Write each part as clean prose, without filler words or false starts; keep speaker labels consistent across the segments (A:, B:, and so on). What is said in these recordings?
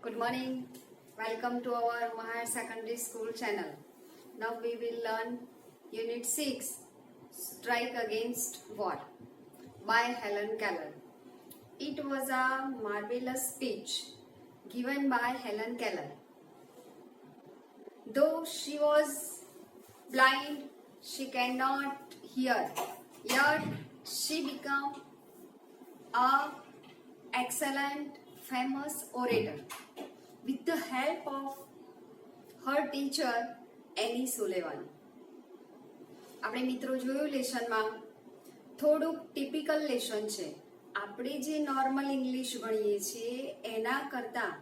A: Good morning. Welcome to our Mahar Secondary School channel. Now we will learn Unit 6 Strike Against War by Helen Keller. It was a marvelous speech given by Helen Keller. Though she was blind, she cannot hear, yet she became a excellent famous orator with the help of her teacher એની સુલેવાન. આપણે મિત્રો જોયું લેસનમાં થોડુંક typical lesson છે. આપણે જે normal English ભણીએ છીએ એના કરતાં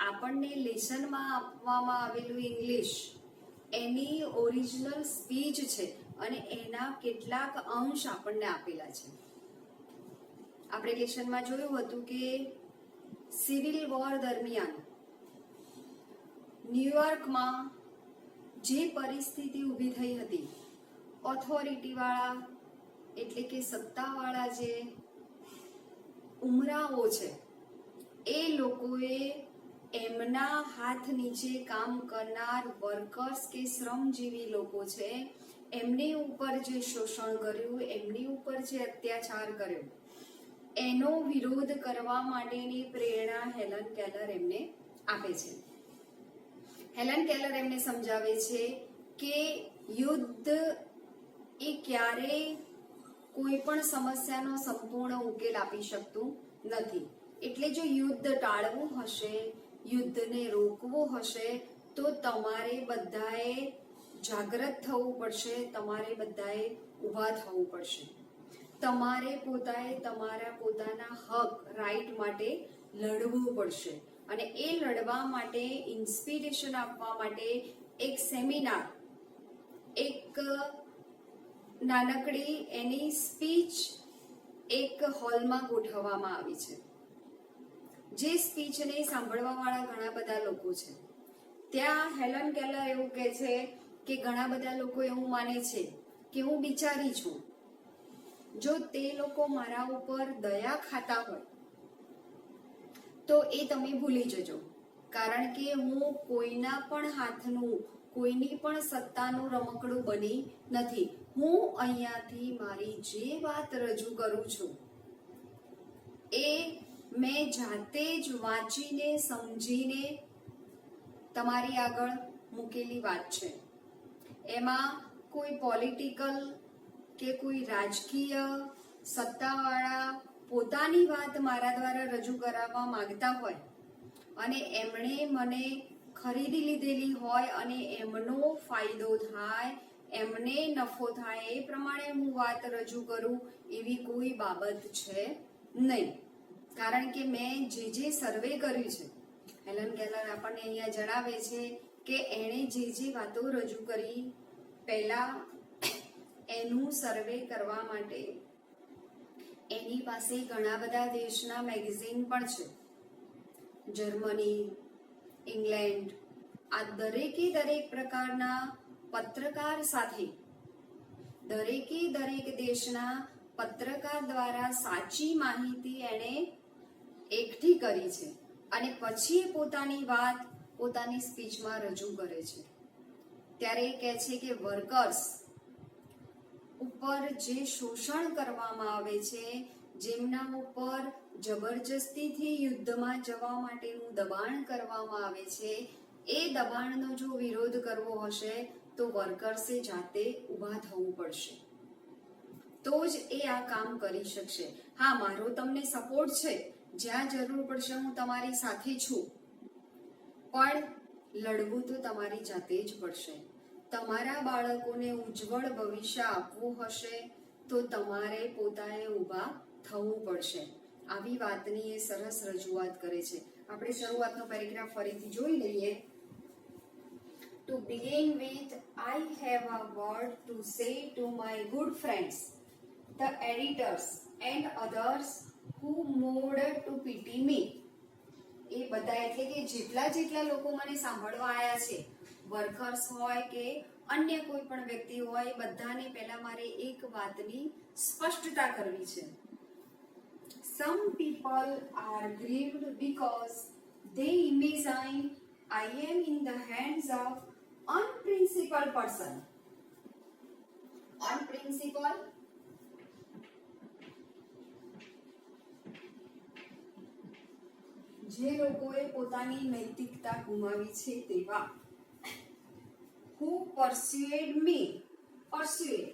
A: આપણને લેસનમાં આપવામાં આવેલું ઇંગ્લિશ એની ઓરિજિનલ સ્પીચ છે અને એના કેટલાક અંશ આપણને આપેલા છે. આપણે લેસનમાં જોયું હતું કે સિવિલ વોર દરમિયાન ન્યુયોર્કમાં જે પરિસ્થિતિ ઊભી થઈ હતી, ઓથોરિટીવાળા એટલે કે સત્તાવાળા જે ઉમરાઓ છે એ લોકોએ એમના હાથ નીચે કામ કરનાર વર્કર્સ કે શ્રમજીવી લોકો છે એમની ઉપર જે શોષણ કર્યું, એમની ઉપર જે અત્યાચાર કર્યો એનો વિરોધ કરવા માટેની પ્રેરણા હેલન કેલર એમને આપે છે. હેલન કેલર એમને સમજાવે છે કે યુદ્ધ એ ક્યારે કોઈ પણ સમસ્યાનો સંપૂર્ણ ઉકેલ આપી શકતું નથી. એટલે જો યુદ્ધ ટાળવું હશે, યુદ્ધને રોકવું હશે તો તમારે બધાએ જાગૃત થવું પડશે, તમારે બધાએ ઊભા થવું પડશે. તમારે પોતાએ તમારા પોતાના હક રાઈટ માટે લડવું પડશે અને એ લડવા માટે ઇન્સ્પિરેશન આપવા માટે એક સેમિનાર, એક નાનકડી એની સ્પીચ એક હોલમાં ગોઠવવામાં આવી છે. જે સ્પીચને સાંભળવા વાળા ઘણા બધા લોકો છે. ત્યાં હેલન કેલર એવું કહે છે કે ઘણા બધા લોકો એવું માને છે કે હું બિચારી છું, જો તે લોકો મારા ઉપર દયા ખાતા હોય તો એ તમે ભૂલી જજો, કારણ કે હું કોઈના પણ હાથનું, કોઈની પણ સત્તાનું રમકડું બની નથી. હું અહીંયાથી મારી જે વાત રજૂ કરું છું એ મેં જાતે જ વાંચીને સમજીને તમારી આગળ મૂકેલી વાત છે. એમાં કોઈ પોલિટિકલ કે કોઈ રાજકીય સત્તાવાળા પોતાની વાત મારા દ્વારા રજૂ કરાવવા માંગતા હોય અને એમણે મને ખરીદી લીધેલી હોય અને એમનો ફાયદો થાય, એમને નફો થાય એ પ્રમાણે હું વાત રજૂ કરું એવી કોઈ બાબત છે નહીં. કારણ કે મેં જે સર્વે કર્યું છે, હેલન કેલર આપણને અહીંયા જણાવે છે કે એણે જે વાતો રજૂ કરી પહેલા એનું સર્વે કરવા માટે એની પાસે ઘણા બધા દેશના મેગેઝિન પણ છે. જર્મની, ઇંગ્લેન્ડ, આ દરેકે દરેક પ્રકારના પત્રકાર સાથે દરેકે દરેક દેશના પત્રકાર દ્વારા સાચી માહિતી એણે એકઠી કરી છે અને પછી પોતાની વાત પોતાની સ્પીચમાં રજૂ કરે છે. ત્યારે એ કહે છે કે વર્કર્સ ઉપર જે શોષણ કરવામાં આવે છે, જેમના ઉપર જબરજસ્તીથી યુદ્ધમાં જવા માટેનું દબાણ કરવામાં આવે છે, એ દબાણનો જો વિરોધ કરવો હશે તો વર્કર્સે જાતે ઊભા થવું પડશે, તો જ એ આ કામ કરી શકશે. હા, મારો તમને સપોર્ટ છે, જ્યાં જરૂર પડશે હું તમારી સાથે છું, પણ લડવું તો તમારી જાતે જ પડશે. તમારા બાળકોને ઉજ્જવળ ભવિષ્ય આપવું હશે તો તમારે પોતાએ ઊભા થવું પડશે. આવી વાતની એ સરસ રજૂઆત કરે છે. આપણે શરૂઆતનો પેરેગ્રાફ ફરીથી જોઈ લઈએ. To begin with, I have a word to say to my good friends, the editors and others who moved to pity me. એ બધા એટલે કે જેટલા લોકો મને સાંભળવા આવ્યા છે, વર્કર્સ હોય કે અન્ય કોઈ પણ વ્યક્તિ હોય, બધાને પહેલા મારે એક વાતની સ્પષ્ટતા કરવી છે. Some people are grieved because they imagine I am in the hands of unprincipled person. Unprincipled જે લોકોએ પોતાની નૈતિકતા ગુમાવી છે તેવા. Who persuade me? Persuade.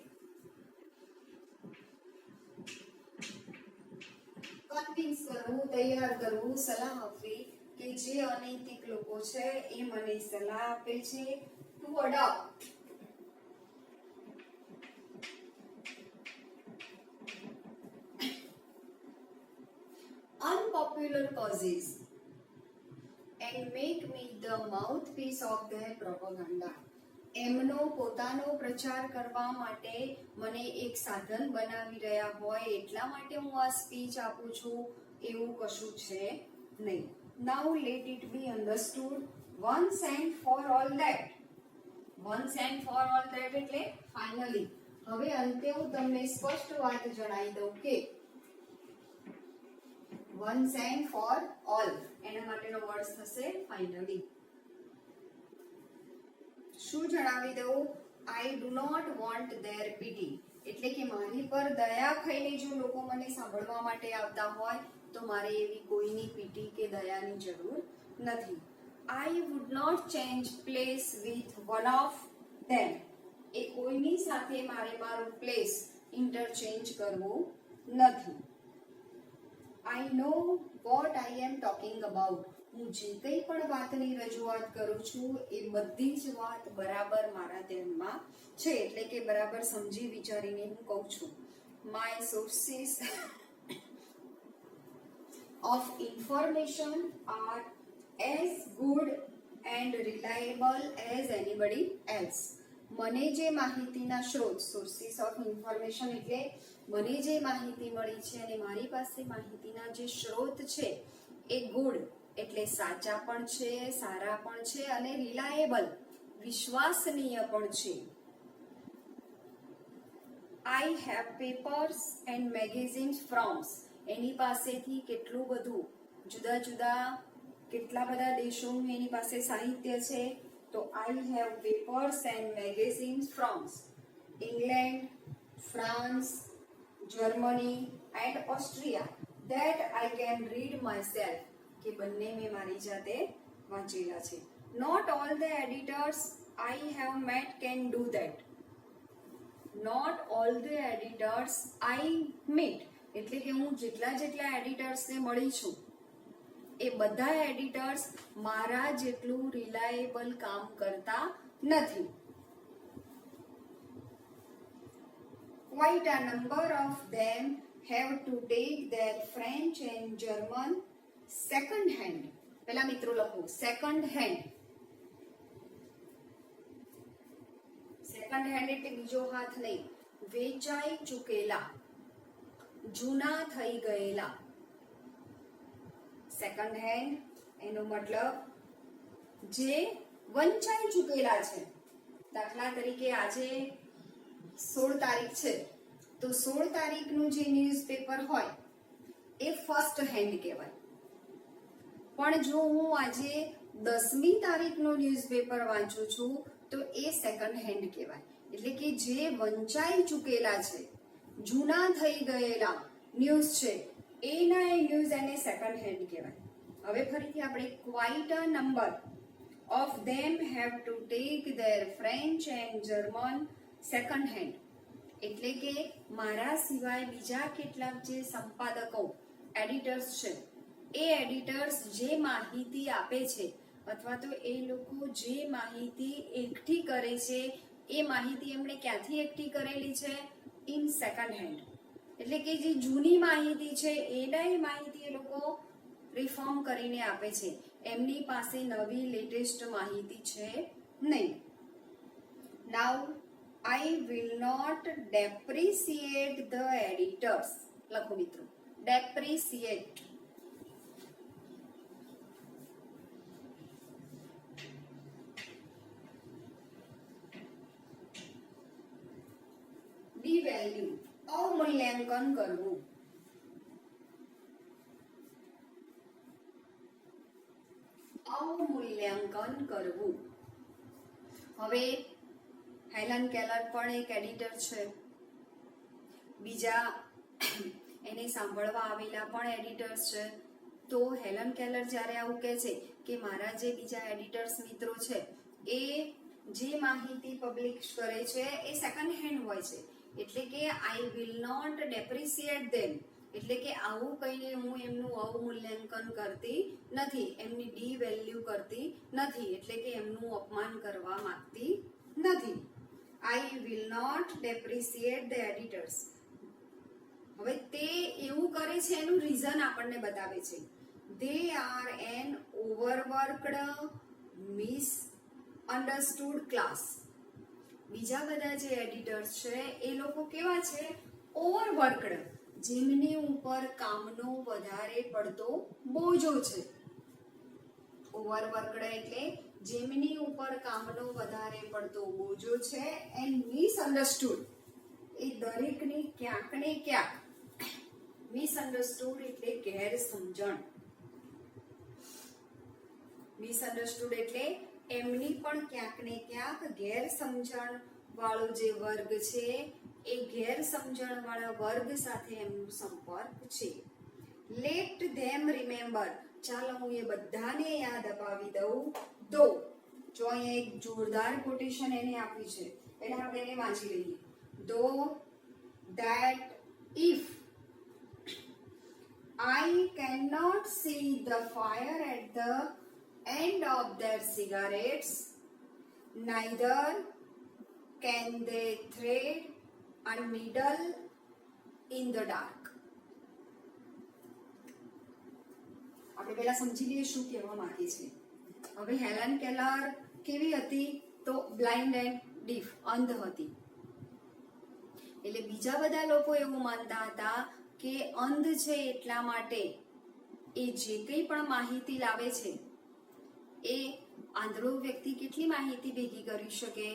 A: Convince કરવું, તૈયાર કરવું, સલાહ આપવી કે જે અનૈતિક લોકો છે એ મને સલાહ આપે છે. To adopt. Unpopular causes and make me the mouthpiece of their propaganda. એમનો પોતાનો પ્રચાર કરવા માટે મને એક સાધન બનાવી રહ્યા હોય એટલા માટે હું આ સ્પીચ આપું છું એવું કશું છે નહીં. Now let it be understood once and for all that. Once and for all that એટલે finally. હવે અંતે હું તમને સ્પષ્ટ વાત જણાવી દઉં કે once and for all એના માટેનો વર્ડ થશે finally. શું જણાવી દઉં? I do not want their pity. એટલે કે મારી પર દયા ખાઈને જો લોકો મને સાંભળવા માટે આવતા હોય તો મારે એવી કોઈની પીટી કે દયાની જરૂર નથી. I would not change place with one of them. એ કોઈની સાથે મારે મારું પ્લેસ ઇન્ટરચેન્જ કરવું નથી. I know what I am talking about. હું જે કંઈ પણ વાતની રજૂઆત કરું છું એ બધી જ વાત બરાબર મારા ધ્યાનમાં છે, એટલે કે બરાબર સમજી વિચારીને હું કહું છું. My sources of information are as good and reliable as anybody else. મને જે માહિતીના સ્ત્રોત, સોર્સિસ ઓફ ઇન્ફોર્મેશન એટલે મને જે માહિતી મળી છે અને મારી પાસે માહિતીના જે સ્ત્રોત છે એ ગુડ એટલે સાચા પણ છે, સારા પણ છે અને રિલાયેબલ વિશ્વસનીય પણ છે. I have papers and magazines from. એની પાસેથી કેટલું બધું જુદા જુદા કેટલા બધા દેશોનું એની પાસે સાહિત્ય છે. તો I have papers and magazines from England, France, Germany and Austria that I can read myself. કે બંને મેં મારી જાતે વાંચેલા છે. Not all the editors I have met can do that. Not all the editors I meet એટલે કે હું જેટલા એડિટર્સને મળી છું એ બધા એડિટર્સ મારા જેટલું રિલાયેબલ કામ કરતા નથી. Quite a number of them have to take their French and German second hand. પેલા મિત્રો લખો second hand. second hand એટલે બીજો હાથ નહીં, વેચાઈ ચૂકેલા, જૂના થઈ ગયેલા. સેકન્ડ હેન્ડ એનો મતલબ જે વંચાઈ ચૂકેલા છે. દાખલા તરીકે આજે 16 તારીખ છે તો 16 તારીખનું જે ન્યૂઝપેપર હોય એ ફર્સ્ટ હેન્ડ કહેવાય. પણ જો હું આજે 10મી તારીખનો ન્યૂઝપેપર વાંચું છું તો એ સેકન્ડ હેન્ડ કહેવાય. એટલે કે જે વંચાઈ ચૂકેલા છે, જૂના થઈ ગયેલા ન્યૂઝ છે એના એ ન્યૂઝ એને સેકન્ડ હેન્ડ કહેવાય. હવે ફરીથી આપણે quite a number of them have to take there French and German second hand એટલે કે મારા સિવાય બીજા કેટલાક જે સંપાદકો એડિટર્સ છે એ એડિટર્સ જે માહિતી આપે છે અથવા તો એ લોકો જે માહિતી એકઠી કરે છે એ માહિતી એમણે ક્યાંથી એકઠી કરેલી છે? In second hand. એટલે કે જે જૂની માહિતી છે એના એ માહિતી એ લોકો રિફોર્મ કરીને આપે છે. એમની પાસે નવી લેટેસ્ટ માહિતી છે નહીં. નાઉ I will not depreciate the editors. લખો મિત્રો, depreciate. devalue, અવમૂલ્યાંકન કરવું. અવમૂલ્યાંકન કરવું. હવે હેલન કેલર પણ એક એડિટર છે, બીજા એને સાંભળવા આવેલા પણ એડિટર્સ છે. તો હેલન કેલર જ્યારે આવું કહે છે કે મારા જે બીજા એડિટર્સ મિત્રો છે એ જે માહિતી પબ્લિશ કરે છે એ સેકન્ડ હેન્ડ હોય છે, એટલે કે આઈ વિલ નોટ ડેપ્રિસિએટ ધેમ, એટલે કે આવું કહીને હું એમનું અવમૂલ્યાંકન કરતી નથી, એમની ડી વેલ્યુ કરતી નથી, એટલે કે એમનું અપમાન કરવા માંગતી નથી. I will not depreciate the editors. હવે તે એવું કરે છે એનું રીઝન આપણને બતાવે છે. They are an overworked misunderstood class. બીજા બધા જે એડિટર્સ છે એ લોકો કેવા છે? ઓવરવર્કડ, જેમની ઉપર કામનો વધારે પડતો બોજો છે. ઓવરવર્કડ એટલે જેમની ઉપર કામનો વધારે પડતો બોજો છે. એન્ડ મિસઅન્ડરસ્ટુડ, એ દરેકની ક્યાંક ને ક્યાંક, મિસઅન્ડરસ્ટુડ એટલે ગેરસમજણ, મિસઅન્ડરસ્ટુડ એટલે એમની પણ ક્યાંક ને ક્યાંક ગેરસમજણ વાળો જે વર્ગ છે એ ગેરસમજણ વાળા વર્ગ સાથે એમનો સંપર્ક છે. લેટ ધેમ રિમેમ્બર. ચાલો હું એ બધાને યાદ અપાવી દઉં. તો જો અહીંયા એક જોરદાર કોટેશન એને આપ્યું છે, એટલે આપણે એને વાંચી લઈએ. ધો that if I cannot see the fire at the end of their cigarettes, neither can they thread a needle in the dark. આપણે પહેલા સમજી લઈએ શું કહેવા માંગે છે. હવે હેલન કેલર કેવી હતી? તો બ્લાઇન્ડ એન્ડ ડીફ, અંધ હતી. એટલે બીજા બધા લોકો એવું માનતા હતા કે અંધ છે એટલા માટે એ જે કંઈ પણ માહિતી લાવે છે એ આંધળો વ્યક્તિ કેટલી માહિતી ભેગી કરી શકે?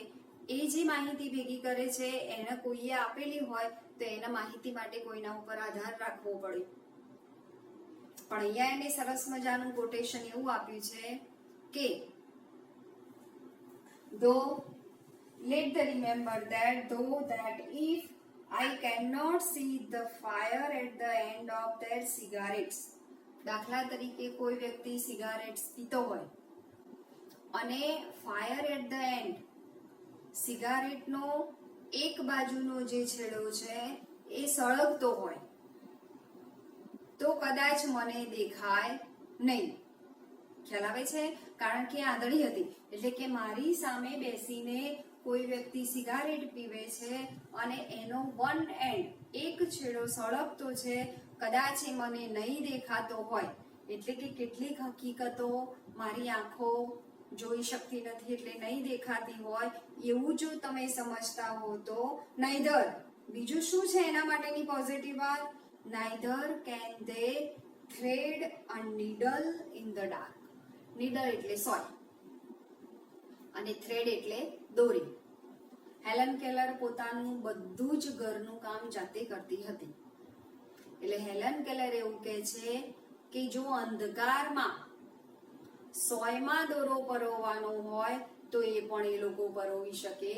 A: એ જે માહિતી ભેગી કરે છે એને કોઈએ આપેલી હોય તો એના માહિતી માટે કોઈના ઉપર આધાર રાખવો પડે. પણ અહીંયા એને સરસ મજાનું કોટેશન એવું આપ્યું છે કે though let them remember that if I cannot see the fire at the end of their cigarettes. દાખલા તરીકે કોઈ વ્યક્તિ સિગારેટ્સ પીતો હોય અને ફાયર એટ ધ એન્ડ, સિગારેટનો એક બાજુનો જે છેડો છે એ સળગતો હોય તો કદાચ મને દેખાય નહીં. ખ્યાલ આવે છે? કારણ કે આંધળી હતી, એટલે કે મારી સામે બેસીને કોઈ વ્યક્તિ સિગારેટ પીવે છે અને એનો વન એન્ડ, એક છેડો સળગતો છે, કદાચ એ મને નહીં દેખાતો હોય, એટલે કે કેટલીક હકીકતો મારી આંખો જોઈ શકતી નથી એટલે નહીં દેખાતી હોય, એવું જો તમે સમજતા હો તો neither, બીજું શું છે એના માટેની પોઝિટિવ વાત? neither can they thread a needle in the dark. Needle એટલે સોય અને થ્રેડ એટલે દોરી. હેલન કેલર પોતાનું બધું જ ઘરનું કામ જાતે કરતી હતી. એટલે હેલન કેલર એવું કહે છે કે જો અંધકારમાં સોયમાં દોરો પરોવવાનો હોય તો એ પણ એ લોકો પરોવી શકે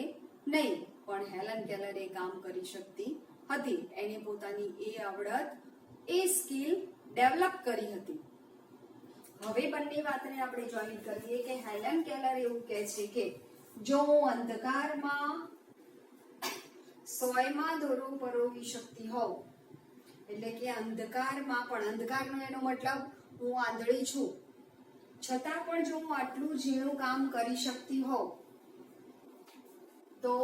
A: નહીં, પણ હેલન કેલર એ કામ કરી શકતી હતી. એને પોતાની એ આવડત, એ સ્કિલ ડેવલપ કરી હતી. હવે બંને વાતને આપણે જોઈન કરીએ કે હેલન કેલર એવું કહે છે કે જો હું અંધકારમાં સોયમાં દોરો પરોવી શકતી હોઉં, એટલે કે અંધકારમાં પણ, અંધકારનો એનો મતલબ હું આંધળી છું છતાં પણ જો હું આટલું ઝીણું કામ કરી શકતી હોઉં તો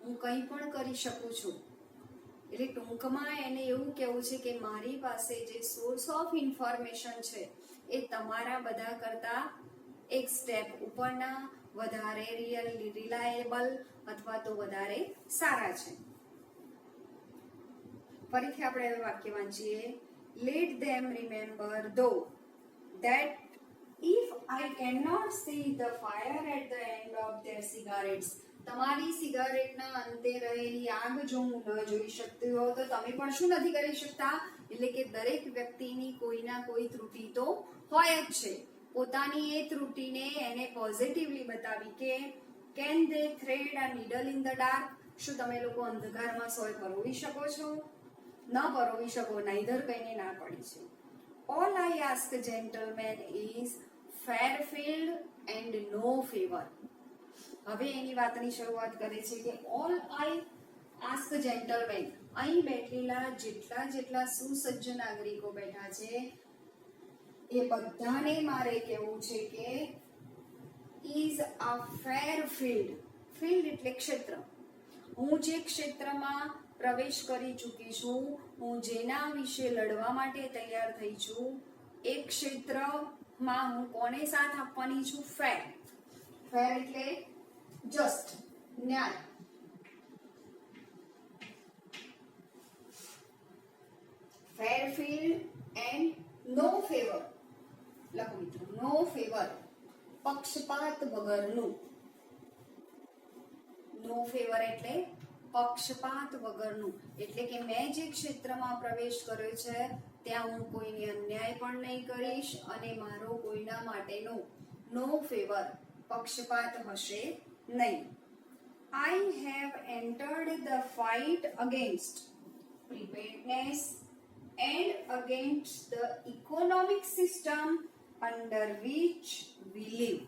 A: હું કંઈ પણ કરી શકું છું. એટલે ટૂંકમાં એને એવું કહેવું છે કે મારી પાસે જે સોર્સ ઓફ ઇન્ફોર્મેશન છે એ તમારા બધા કરતા એક સ્ટેપ ઉપરના, વધારે રિલાયેબલ અથવા તો વધારે સારા છે. ફરીથી આપણે હવે વાક્ય વાંચીએ. લેટ ધેમ રિમેમ્બર ધો that if I cannot see the fire at the end of their cigarettes, તમારી સિગારેટના અંતે રહેલી આગ જો હું ન જોઈ શકતી હોઉં તો તમે પણ શું નથી કરી શકતા? એટલે કે દરેક વ્યક્તિની કોઈના કોઈ ત્રુટિ તો હોય જ છે, પોતાની એ ત્રુટીને એને પોઝિટિવલી બતાવી કે can they thread a needle in the dark, શું તમે લોકો અંધકારમાં સોય પરોવી શકો છો? ન પરોવી શકો, નાઈધર કહીને ના પડી છે. All I ask gentleman is fair field and no favour. હવે એની વાતની શરૂઆત કરે છે કે ઓલ આઈ આસ્ક જેન્ટલમેન, અહીં બેઠેલા જેટલા સુસજ્જ નાગરિકો બેઠા છે એ બધાને મારે કહેવું છે કે is a fair field. Field એટલે ક્ષેત્ર. હું જે ક્ષેત્રમાં પ્રવેશ કરી ચૂકી છું, હું જેના વિશે લડવા માટે તૈયાર થઈ છું, એ ક્ષેત્રમાં હું કોને સાથ આપવાની છું? ફેર. ફેર એટલે જસ્ટ, ન્યાય. ફેર ફિલ્ડ એન્ડ નો ફેવર. લખો મિત્રો, નો ફેવર, પક્ષપાત વગરનું. નો ફેવર એટલે પક્ષપાત વગરનું, એટલે કે મેં જે ક્ષેત્રમાં પ્રવેશ કર્યો છે ત્યાં હું કોઈને અન્યાય પણ નહીં કરીશ અને મારો કોઈના માટેનો નો ફેવર, પક્ષપાત હશે નહીં. I have entered the fight against preparedness and against the economic system under which we live.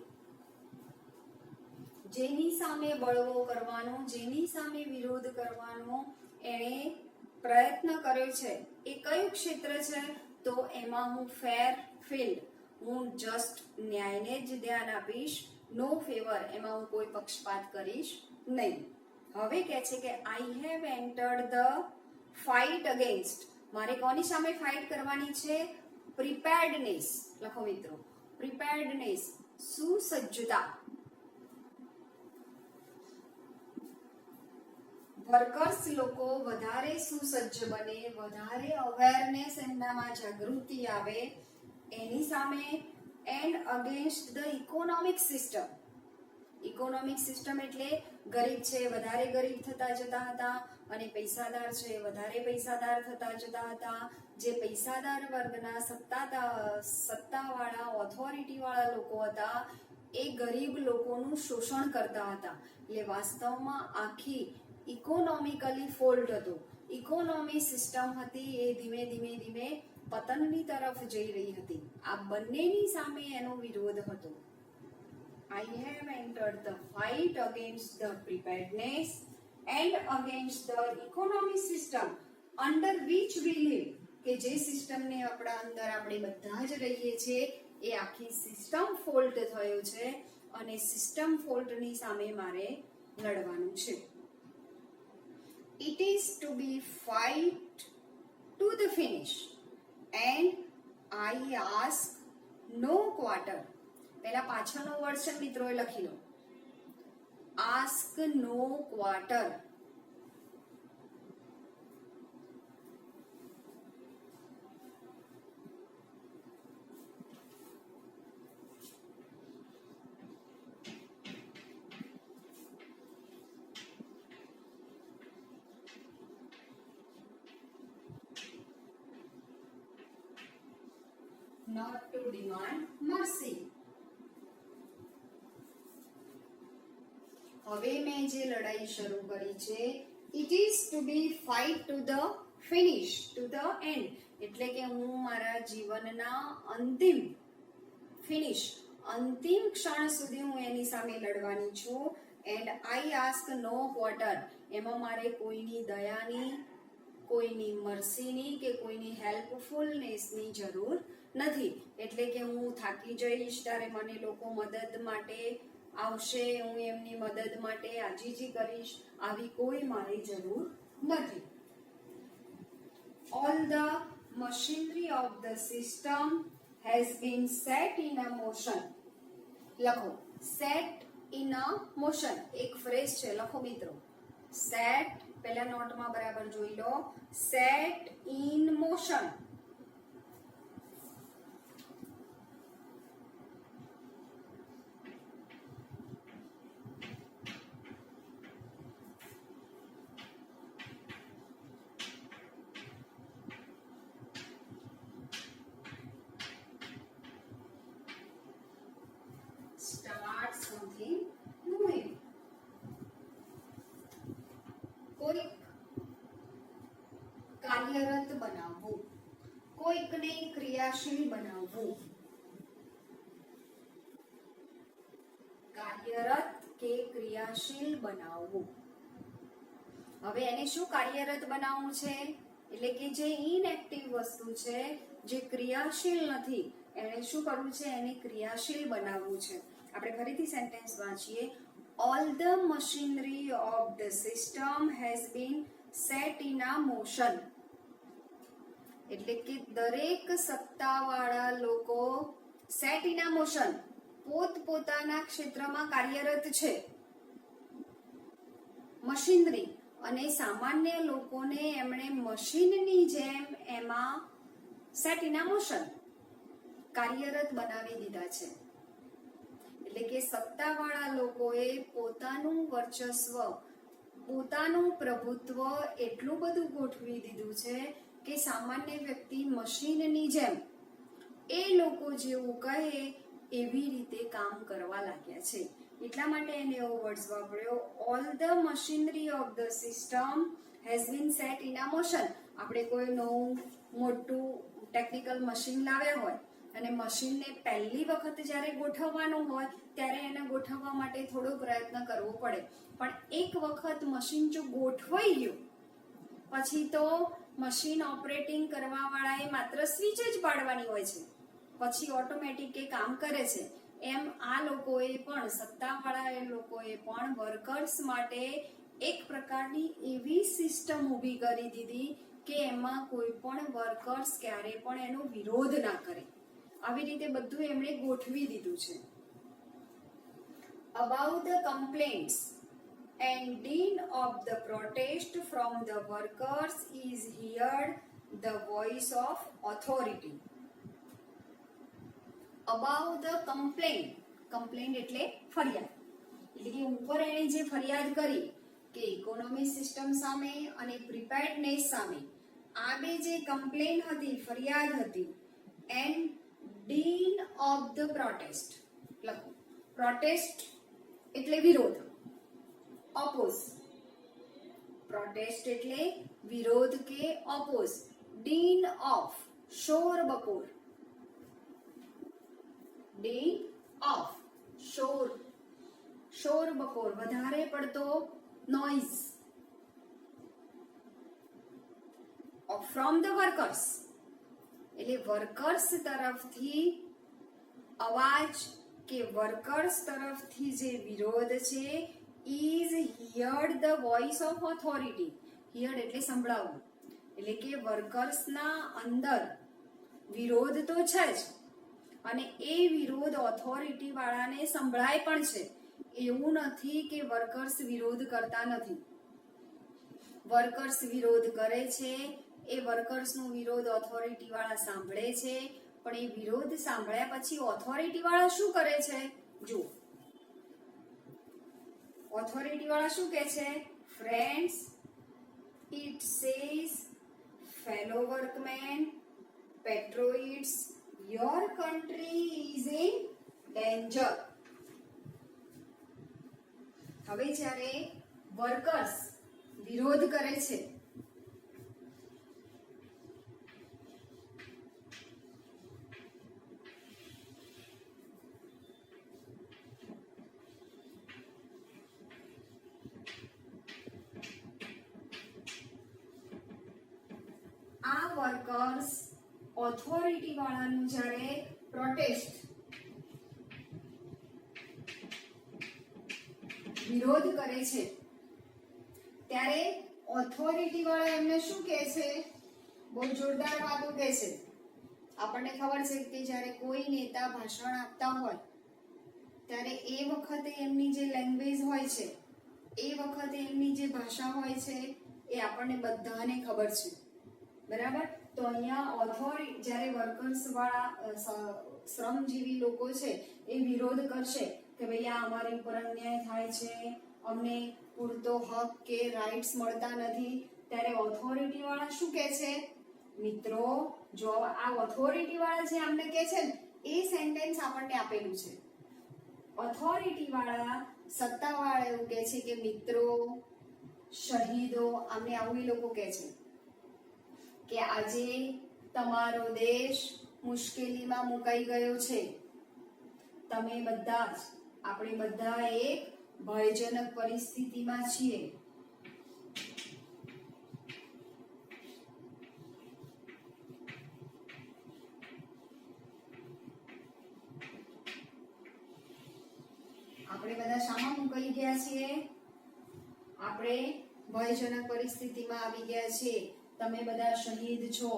A: જેની સામે બળવો કરવાનો, જેની સામે વિરોધ કરવાનો એણે પ્રયત્ન કર્યો છે, એ કયું ક્ષેત્ર છે? તો એમાં હું ફેર ફિલ્ડ, હું જસ્ટ ન્યાયને જ ધ્યાન આપીશ. નો ફેવર, એમાં હું કોઈ પક્ષપાત કરીશ નહીં. હવે કહે છે કે I have entered the fight against. મારે કોની સામે ફાઇટ કરવાની છે? પ્રિપેર્ડનેસ. લખો મિત્રો, પ્રિપેર્ડનેસ, સુસજ્જતા. વર્કર્સ લોકો વધારે સુસજ્જ બને, વધારે અવેરનેસ એમનામાં જાગૃતિ આવે એની સામે. And against the economic system. Economic system એટલે ગરીબ છે વધારે ગરીબ થતા જતા હતા અને પૈસાદાર છે વધારે પૈસાદાર થતા જતા હતા. જે પૈસાદાર વર્ગના સત્તાવાળા ઓથોરિટી વાળા લોકો હતા એ ગરીબ લોકોનું શોષણ કરતા હતા. એટલે વાસ્તવમાં આખી ઇકોનોમિકલી ફોલ્ટ હતો. ઇકોનોમી સિસ્ટમ હતી એ ધીમે ધીમે પતનની તરફ જઈ રહી હતી. આ બંનેની સામે એનો વિરોધ હતો. I have entered the fight against the preparedness and against the economic system under which we live. કે જે સિસ્ટમને આપણા અંદર આપણે બધા જ રહીએ છીએ એ આખી સિસ્ટમ ફોલ્ટ થયો છે અને સિસ્ટમ ફોલ્ટની સામે મારે લડવાનું છે. It is to be fight to the finish and I ask no quarter. પહેલા પાછળનો વર્ડ છે મિત્રોએ લખી લો. Ask no quarter. Not to demand mercy. હવે મેં જે લડાઈ શરૂ કરી છે it is to be fight to the finish, to the end, એટલે કે હું મારા જીવનના અંતિમ ફિનિશ, અંતિમ ક્ષણ સુધી હું એની સામે લડવાની છું. And I ask no quarter. એમાં મારે કોઈની દયાની, કોઈની મર્સીની કે કોઈની હેલ્પફુલનેસની જરૂર નથી. એટલે કે હું થાકી જઈશ ત્યારે મને લોકો મદદ માટે આવશે, હું એમની મદદ માટે આજીજી કરીશ, આવી કોઈ મારી જરૂર નથી. All the machinery of the system has been set in a motion. લખો, set in a motion. એક ફ્રેઝ છે, લખો મિત્રો. set, પહેલા નોટમાં બરાબર જોઈ લો. set in motion. બનાવવું, કોઈકને ક્રિયાશીલ બનાવવું, કાર્યરત કે ક્રિયાશીલ બનાવવું. હવે એને શું કાર્યરત બનાવવું છે? એટલે કે જે ઇનએક્ટિવ વસ્તુ છે, જે ક્રિયાશીલ નથી, એને શું કરવું છે? એને ક્રિયાશીલ બનાવવું છે. આપણે ફરીથી સેન્ટેન્સ વાંચીએ. All the machinery of the system has been set in a motion. એટલે કે દરેક સત્તાવાળા લોકો સેટ ઇન અ મોશન, પોતપોતાના ક્ષેત્રમાં કાર્યરત છે. મશીનરી અને સામાન્ય લોકોને એમણે મશીનની જેમ એમાં સેટ ઇન અ મોશન, કાર્યરત બનાવી દીધા છે. એટલે કે સત્તાવાળા લોકોએ પોતાનું વર્ચસ્વ, પોતાનું પ્રભુત્વ એટલું બધું ગોઠવી દીધું છે કે સામાન્ય વ્યક્તિ મશીનની જેમ એ લોકો જેવું કહે એવી રીતે કામ કરવા લાગ્યા છે. એટલા માટે એને એવો વર્ડ્સ વાપર્યો, all the machinery of the system has been set in a motion. આપણે કોઈ નવું મોટું ટેકનિકલ મશીન લાવ્યા હોય અને મશીનને પહેલી વખત જ્યારે ગોઠવવાનું હોય ત્યારે એને ગોઠવવા માટે થોડો પ્રયત્ન કરવો પડે. પણ એક વખત મશીન જો ગોઠવાઈ ગયું પછી તો મશીન ઓપરેટિંગ કરવા વાળાએ માત્ર સ્વિચ જ પાડવાની હોય છે, પછી ઓટોમેટિક એ કામ કરે છે. એમ આ લોકોએ પણ, સત્તાવાળા લોકોએ પણ વર્કર્સ માટે એક પ્રકારની એવી સિસ્ટમ ઊભી કરી દીધી કે એમાં કોઈ પણ વર્કર્સ ક્યારે પણ એનો વિરોધ ના કરે. આવી રીતે બધું એમણે ગોઠવી દીધું છે. About the complaints and din of the protest from the workers is heard the voice of authority. About the complaint, complaint એટલે ફરિયાદ. એટલે કે ઉપર એણે જે ફરિયાદ કરી કે ઇકોનોમી સિસ્ટમ સામે અને પ્રિપેર્ડનેસ સામે આ બે જે કમ્પ્લેન હતી, ફરિયાદ હતી, and din of the protest લખો. પ્રોટેસ્ટ એટલે વિરોધ, ઓપોઝ. પ્રોટેસ્ટ એટલે વિરોધ કે ઓપોઝ. ડીન ઓફ શોર બકોર, ડીન ઓફ શોર, શોર બકોર વધારે પડતો નોઇઝ. ફ્રોમ ધ વર્કર્સ એટલે વર્કર્સ તરફથી અવાજ કે વર્કર્સ તરફથી જે વિરોધ છે, is heard the voice of authority. Heard એટલે સંભળાવવું. એટલે કે વર્કર્સના અંદર વિરોધ તો છે જ અને એ વિરોધ ઓથોરિટી વાળાને સંભળાય પણ છે. એવું નથી કે વર્કર્સ વિરોધ કરતા નથી. વર્કર્સ વિરોધ કરે છે, એ વર્કર્સનો વિરોધ ઓથોરિટી વાળા સાંભળે છે, પણ એ વિરોધ સાંભળ્યા પછી ઓથોરિટી વાળા શું કરે છે? જો ઓથોરિટી વાળા શું કહે છે? Friends, it says, fellow workmen, patriots, your country is in danger. હવે જ્યારે વર્કર્સ વિરોધ કરે છે, આ વર્કર્સ ઓથોરિટી વાળાનું જ્યારે પ્રોટેસ્ટ, વિરોધ કરે છે, ત્યારે ઓથોરિટી વાળા એમને શું કહે છે? બહુ જોરદાર વાતો કહે છે. આપણને ખબર છે કે જ્યારે કોઈ નેતા ભાષણ આપતા હોય ત્યારે એ વખતે એમની જે લેંગ્વેજ હોય છે, એ વખતે એમની જે ભાષા હોય છે, એ આપણને બધાને ખબર છે, બરાબર? તો અહીંયા જ્યારે વર્કર્સ વાળા શ્રમજીવી લોકો છે એ વિરોધ કરશે કે ભાઈ આ અમારી ઉપર અન્યાય થાય છે, અમને પૂરતો હક કે રાઇટ્સ મળતા નથી, ત્યારે ઓથોરિટી વાળા શું કહે છે? મિત્રો, જો આ ઓથોરિટી વાળા જે અમને કહે છે ને, એ સેન્ટેન્સ આપણને આપેલું છે. ઓથોરિટી વાળા, સત્તાવાળા એવું કહે છે કે મિત્રો, શહીદો, અમને આવું એ લોકો કહે છે કે આજે તમારો દેશ મુશ્કેલીમાં મુકાઈ ગયો છે. તમે બધા જ, આપણે બધા એક ભયજનક પરિસ્થિતિમાં છીએ. આપણે બધા શામાં મુકાઈ ગયા છીએ? આપણે ભયજનક પરિસ્થિતિમાં આવી ગયા છીએ. તમે બધા શહીદ છો,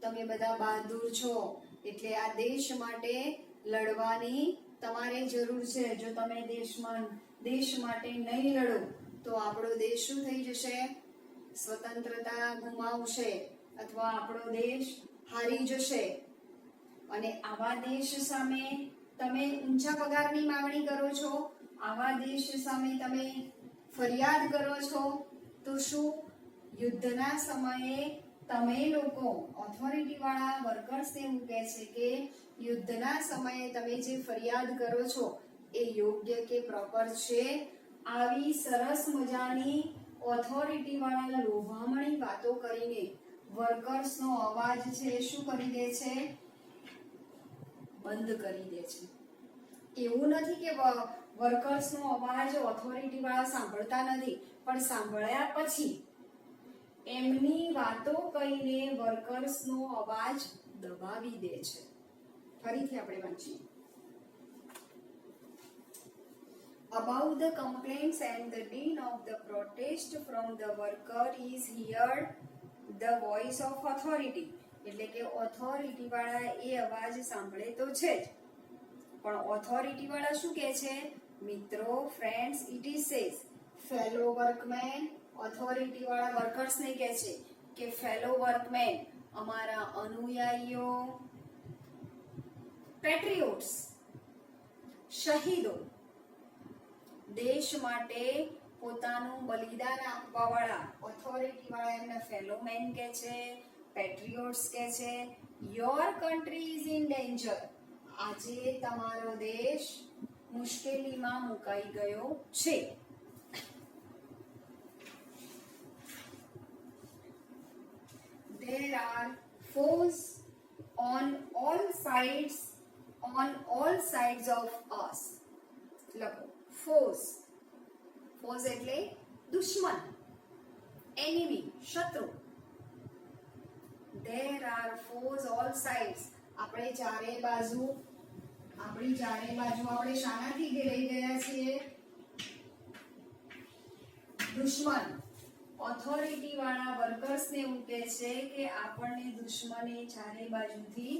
A: તમે બધા બહાદુર છો, એટલે આ દેશ માટે લડવાની તમારે જરૂર છે. જો તમે દેશ માટે નહીં લડો તો આપણો દેશ શું થઈ જશે? સ્વતંત્રતા ગુમાવશે અથવા આપણો દેશ હારી જશે. અને આવા દેશ સામે તમે ઊંચા પગારની માંગણી કરો છો, આવા દેશ સામે તમે ફરિયાદ કરો છો, તો શું યુદ્ધના સમયે તમે લોકો ઓથોરિટી વાળા વર્કર્સ એવું કહે છે કે યુદ્ધના સમયે તમે જે ફરિયાદ કરો છો એ યોગ્ય કે પ્રોપર છે? આવી સરસ મજાની ઓથોરિટી વાળા લોભામણી વાતો કરીને વર્કર્સનો અવાજ છે શું કરી દે છે? બંધ કરી દે છે. એવું નથી કે વર્કર્સનો અવાજ ઓથોરિટી વાળા સાંભળતા નથી, પણ સાંભળ્યા પછી એમની વાતો કહીને વર્કર્સનો અવાજ દબાવી દે છે. ફરીથી આપણે વાંચીએ. About the complaints and the din of the protest from the worker is heard the voice of authority. એટલે કે ઓથોરિટી વાળા એ અવાજ સાંભળે તો છે જ, પણ ઓથોરિટી વાળા શું કહે છે? મિત્રો, friends, it is says, fellow workmen. Authority વાળા વર્કર્સને કહે છે કે ફેલો વર્કમેન, અમારા અનુયાયીઓ, પેટ્રિયોટ્સ, શહીદો, દેશ માટે પોતાનું બલિદાન આપવા વાળા ઓથોરિટી વાળા એમના ફેલો મેન કહે છે, પેટ્રિયોટ્સ કહે છે, your country is in danger. આજે તમારો દેશ મુશ્કેલીમાં મુકાઈ ગયો છે. There are foes on all sides of us. લખો foes. foes એટલે દુશ્મન, enemy, શત્રુ. There are foes all sides. આપણી ચારે બાજુ આપણે શાનાથી ઘેરાઈ ગયા છીએ? દુશ્મન. ઓથોરિટી વાળા વર્કર્સને એવું કહે છે કે આપણને દુશ્મને ચારે બાજુથી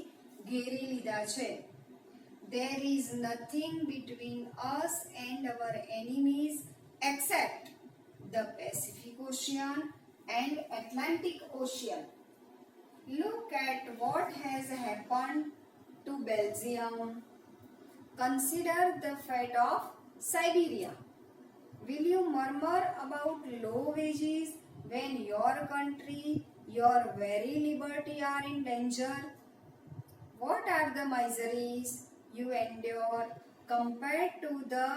A: ઘેરી લીધા છે. There is nothing between us and our enemies except the Pacific Ocean and Atlantic Ocean. Look at what has happened to Belgium. Consider the fate of Siberia. Will you murmur about low wages when your country, your very liberty are in danger? What are the miseries you endure compared to the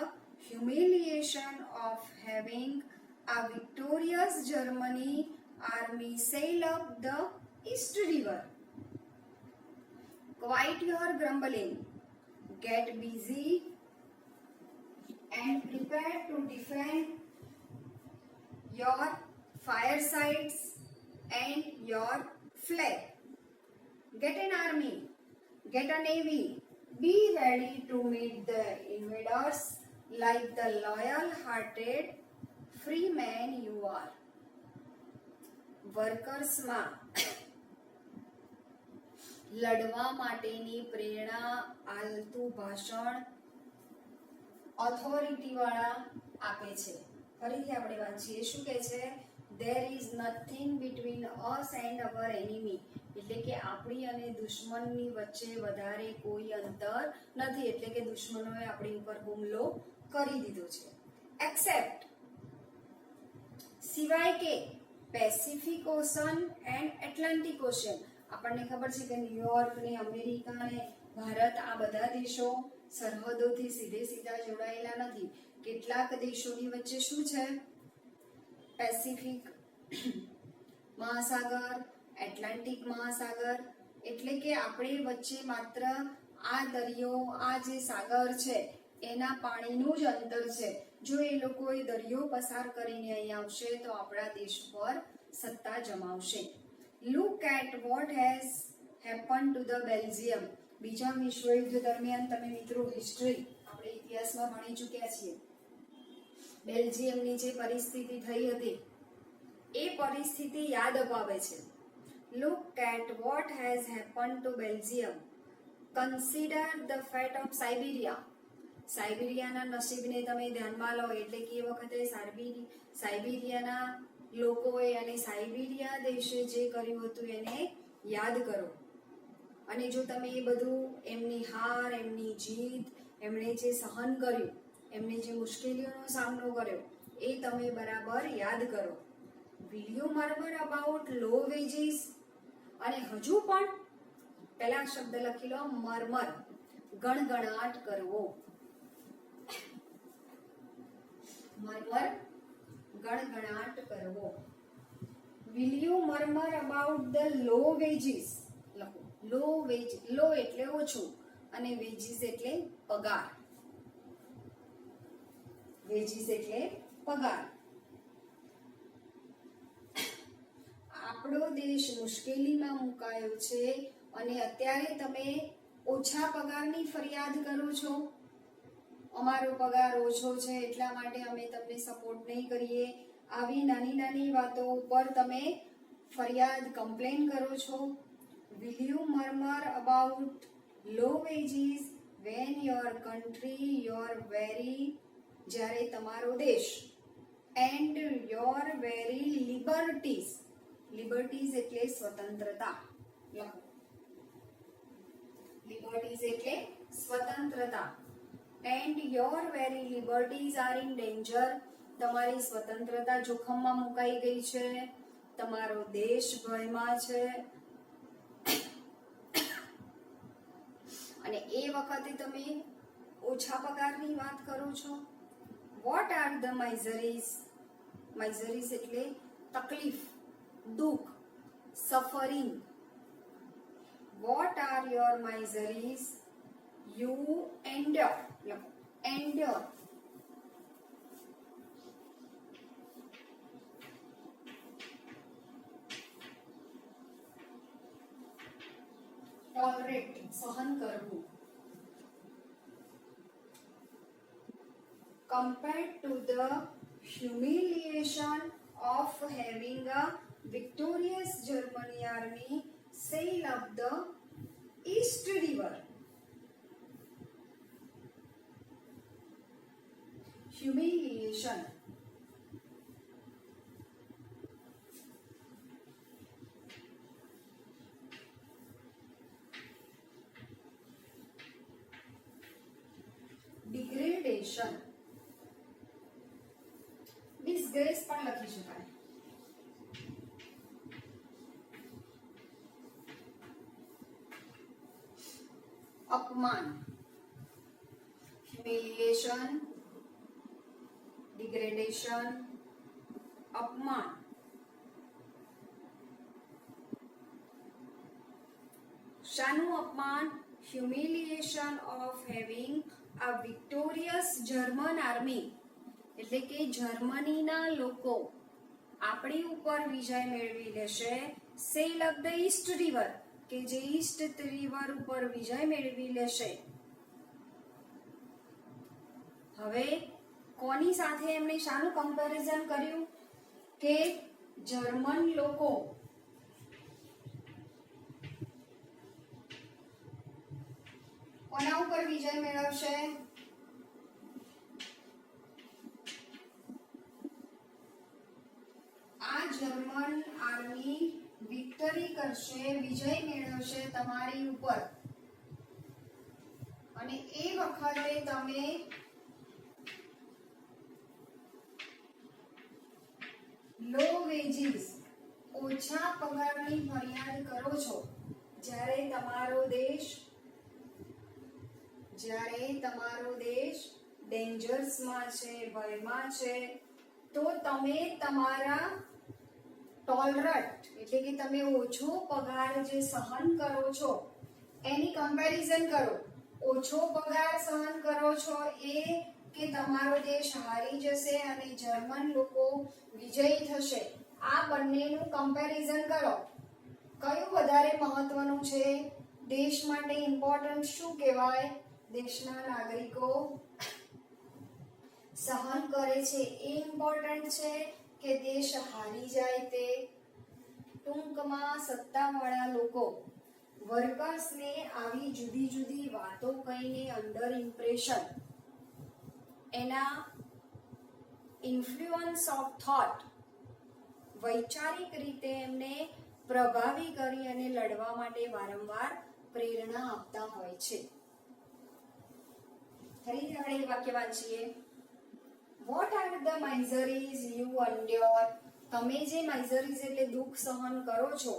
A: humiliation of having a victorious Germany army sail up the East River? Quiet your grumbling, get busy and prepare to defend your firesides and your flag. Get an army, get a navy, be ready to meet the invaders like the loyal-hearted free man you are. વર્કર્સમાં લડવા માટેની પ્રેરણા આલતું ભાષણ authority વાળા આપે છે. ફરીથી આપણે વાંચીએ. શું કહે છે? There is nothing between us and our enemy. એટલે કે આપણી અને દુશ્મનની વચ્ચે વધારે કોઈ અંતર નથી. એટલે કે દુશ્મનોએ આપણી ઉપર હુમલો કરી દીધો છે. Except, સિવાય કે Pacific ocean and Atlantic ocean. આપણને ખબર છે કે ન્યુયોર્ક ને અમેરિકા ને ભારત આ બધા દેશો સરહદોથી સીધા જોડાયેલા નથી. કેટલાક દેશોની વચ્ચે શું છે? પેસિફિક મહાસાગર, એટલાન્ટિક મહાસાગર, એટલે કે આપણી વચ્ચે માત્ર આ દરિયો, આ જે સાગર છે એના પાણીનું જ અંતર છે. જો એ લોકો એ દરિયો પસાર કરીને અહીં આવશે તો આપણા દેશ પર સત્તા જમાવશે. Look at what has happen to the Belgium. બીજા વિશ્વયુદ્ધ દરમિયાન તમે મિત્રો હિસ્ટ્રી આપણે ઇતિહાસમાં ભણી ચૂક્યા છીએ. બેલ્જિયમની જે પરિસ્થિતિ થઈ હતી એ પરિસ્થિતિ યાદ અપાવે છે. Look at what has happen to Belgium. Consider the fate of Siberia. સાઇબિરિયાના નસીબને તમે ધ્યાનમાં લો, એટલે કે એ વખતે સાઇબિરિયાના લોકોએ અને સાઇબિરિયા દેશે જે કર્યું હતું એને યાદ કરો. અને જો તમે એ બધું એમની હાર, એમની જીત, એમણે જે સહન કર્યું, એમને જે મુશ્કેલીઓનો સામનો કર્યો એ તમે બરાબર યાદ કરો. Will you murmur about low wages. અને હજુ પણ પહેલા શબ્દ લખી લો મર્મર, ગણગણાટ કરવો. મર્મર, ગણગણાટ કરવો. Will you murmur about the low wages. લખો લો વેજ. લો એટલે ઓછું અને વેજીસ એટલે પગાર. વેજીસ એટલે પગાર. આપણો દેશ મુશ્કેલીમાં મુકાયો છે અને અત્યારે તમે ઓછા પગારની ફરિયાદ કરો છો. અમારો પગાર ઓછો છે એટલા માટે અમે તમને સપોર્ટ નહીં કરીએ. આવી નાની નાની વાતો ઉપર તમે ફરિયાદ, કમ્પ્લેન કરો છો. Will you murmur about low wages when your country, your very, જ્યારે તમારો દેશ, and your very liberties. Liberties એટલે સ્વતંત્રતા. લખો લિબર્ટીઝ એટલે સ્વતંત્રતા. And your very liberties are in danger. તમારી સ્વતંત્રતા જોખમમાં મુકાઈ ગઈ છે. તમારો દેશ ભયમાં છે. અને એ વખતે તમે ઓછા પગારની વાત કરો છો. What are the miseries. Miseries એટલે તકલીફ, દુઃખ, suffering. What are your miseries you endure. લખો એન્ડ્યોર. ટોલરેટ સહન કરવું. Compared to the humiliation of having a victorious German army sail up the East River. Humiliation. Degradation. Disgrace પણ લખી શકાય. અપમાન. Humiliation, degradation, અપમાન. શાનું અપમાન? Humiliation of having a victorious German army. એટલે કે જર્મનીના લોકો આપણી ઉપર વિજય મેળવી લેશે. Cell up the East river, કે જે ઈસ્ટ રિવર ઉપર વિજય મેળવી લેશે. હવે કોની સાથે એમણે શાનું કમ્પેરિઝન કર્યું? કે જર્મન લોકો કોના ઉપર વિજય મેળવશે? આ જર્મન આર્મી વિક્ટરી કરશે, વિજય મેળવશે તમારી ઉપર. અને એ વખતે તમે લો વેજીસ, ઓછા પગારની ફરિયાદ કરો છો. જ્યારે તમારો દેશ ડેન્જર્સમાં છે, ભયમાં છે, તો તમે તમારા ટોલરન્ટ એટલે કે તમે ઓછો પગાર જે સહન કરો છો એની કમ્પેરિઝન કરો. ઓછો પગાર સહન કરો છો એ કે તમારો દેશ હારી જશે અને જર્મન લોકો વિજયી થશે, આ બંનેનું કમ્પેરિઝન કરો. કયું વધારે મહત્વનું છે? દેશ માટે ઇમ્પોર્ટન્ટ શું કહેવાય? દેશના નાગરિકો સહન કરે છે એ ઇમ્પોર્ટન્ટ છે કે દેશ હારી જાય તે? ટૂંકમાં સત્તાવાળા લોકો વર્કર્સને આવી જુદી જુદી વાતો કહીને અંડર ઇમ્પ્રેશન, એના ઇન્ફ્લુઅન્સ ઓફ થોટ, વૈચારિક રીતે એમને પ્રભાવી કરી અને લડવા માટે વારંવાર પ્રેરણા આપતા હોય છે. ફરીથી આપણે એક વાક્ય વાંચીએ. What are the miseries you endure? તમે જે માઇઝરીઝ એટલે દુઃખ સહન કરો છો,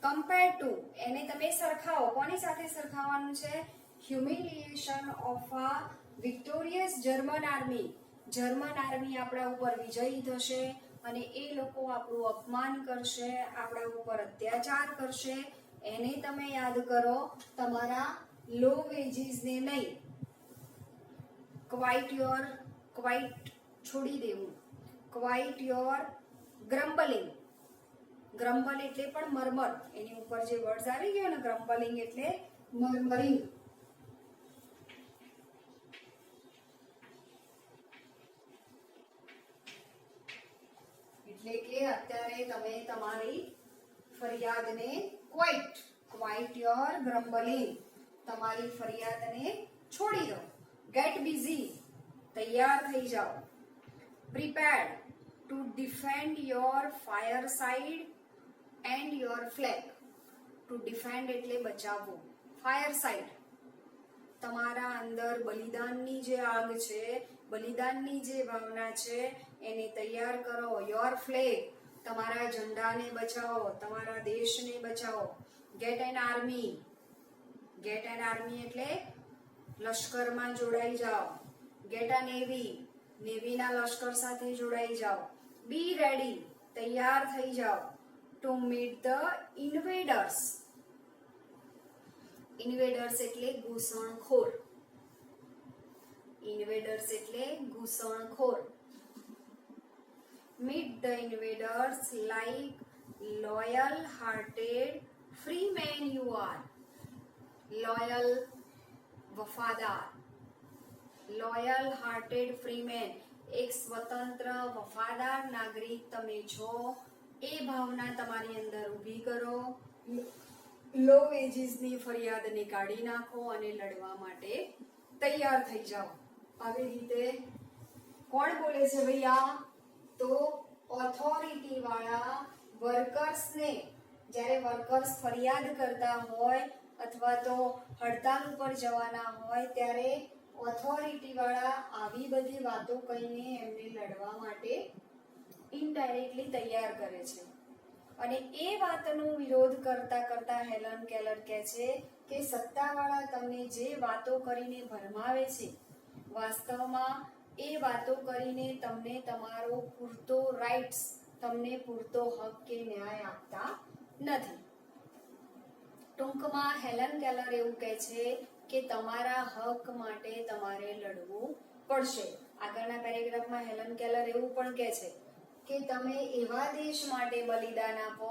A: કમ્પેર ટુ એને તમે સરખાવો. કોની સાથે સરખાવવાનું છે? Humiliation of a victorious German army. German army આપણા ઉપર વિજયી થશે અને એ લોકો આપણું અપમાન કરશે, આપણા ઉપર અત્યાચાર કરશે, એને તમે યાદ કરો. તમારા લો વેજીસને નહીં. ક્વાઇટ છોડી દેવું. Quite your ગ્રમ્બલિંગ. ગ્રમ્બલ એટલે પણ મરમર, એની ઉપર જે વર્ડ્સ આવી ગયો ને, ગ્રમ્બલિંગ એટલે મરમરિંગ. એટલે કે અત્યારે તમે તમારી ફરિયાદને ક્વાઇટ યોર ગ્રમ્બલિંગ, તમારી ફરિયાદને છોડી દો. ગેટ બિઝી, તૈયાર થઈ જાઓ. Prepared to defend your fire side and your flag. To defend એટલે બચાવવું. ફાયર સાઇડ તમારા અંદર બલિદાનની જે આગ છે, બલિદાનની જે ભાવના છે એને તૈયાર કરો. યોર ફ્લેગ તમારા ઝંડાને બચાવો, તમારા દેશને બચાવો. Get an army. Get an army એટલે લશ્કરમાં જોડાઈ જાઓ. Get a navy. નેવીના લશ્કર સાથે જોડાઈ જાઓ. બી રેડી, તૈયાર થઈ જાઓ. To meet the invaders. Invaders એટલે ઘૂસણખોર. ઇન્વેડર્સ એટલે ઘૂસણખોર. Meet the invaders like loyal hearted free men you are. Loyal વફાદાર. લોયલ હાર્ટેડ ફ્રી મેન એક સ્વતંત્ર વફાદાર નાગરિક તમે છો, એ ભાવના તમારી અંદર ઊભી કરો. લો વેજીસની ફરિયાદને કાઢી નાખો અને લડવા માટે તૈયાર થઈ જાઓ. આવી રીતે કોણ બોલે છે ભૈયા? તો ઓથોરિટી વાળા વર્કર્સને, જ્યારે વર્કર્સ ફરિયાદ કરતા હોય અથવા તો હડતાલ ઉપર જવાના હોય ત્યારે ઓથોરિટી વાળા આવી બધી વાતો કહીને એમને લડવા માટે ઇનડાયરેક્ટલી તૈયાર કરે છે. અને એ વાતનો વિરોધ કરતા કરતા હેલન કેલર કહે છે કે સત્તાવાળા તમને જે વાતો કરીને ભરમાવે છે, વાસ્તવમાં એ વાતો કરીને તમને તમારો પૂરતો રાઇટ્સ, તમને પૂરતો હક કે ન્યાય આપતા નથી. ટૂંકમાં હેલન કેલર એવું કહે છે કે તમારા હક માટે તમારે લડવું પડશે. આગળના પેરેગ્રાફમાં હેલન કેલર એવું પણ કહે છે કે તમે એવા દેશ માટે બલિદાન આપો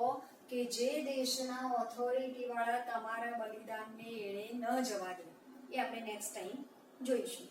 A: કે જે દેશના ઓથોરિટી વાળા તમારા બલિદાનને એળે ન જવા દે. એ આપણે નેક્સ્ટ ટાઈમ જોઈશું.